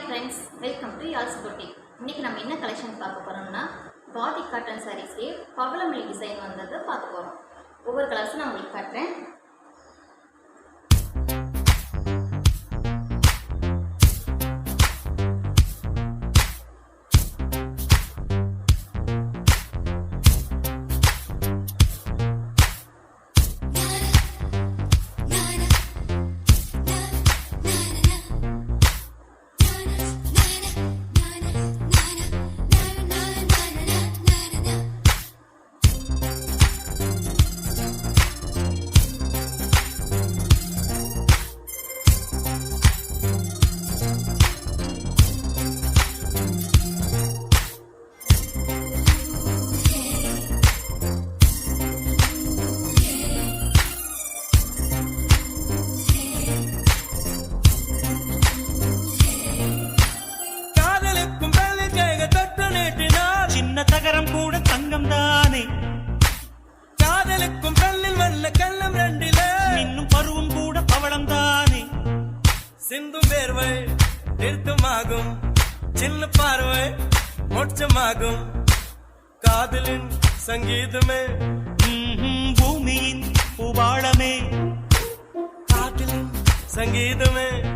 Friends, welcome to Yazh's boutique. இன்றைக்கி நம்ம என்ன கலெக்ஷன் பார்க்க போகிறோம்னா பாதிக் காட்டன் சாரீஸ்லேயே பவளமல்லி டிசைன் வந்ததை பார்க்க போகிறோம். ஒவ்வொரு கலர்ஸும் நான் உங்களுக்கு காட்டுறேன். தகரம் கூட தங்கம் தானே, காதலுக்கும் கல்லில் வல்ல கள்ளம் ரெண்டில இன்னும் பருவம் கூட பவளம் தானே. சிந்தும் வேர்வை நிறுத்தமாகும், சின்ன பார்வை மோட்சமாகும், காதலின் சங்கீதமே பூமியின் பூபாளமே, காதலின் சங்கீதமே.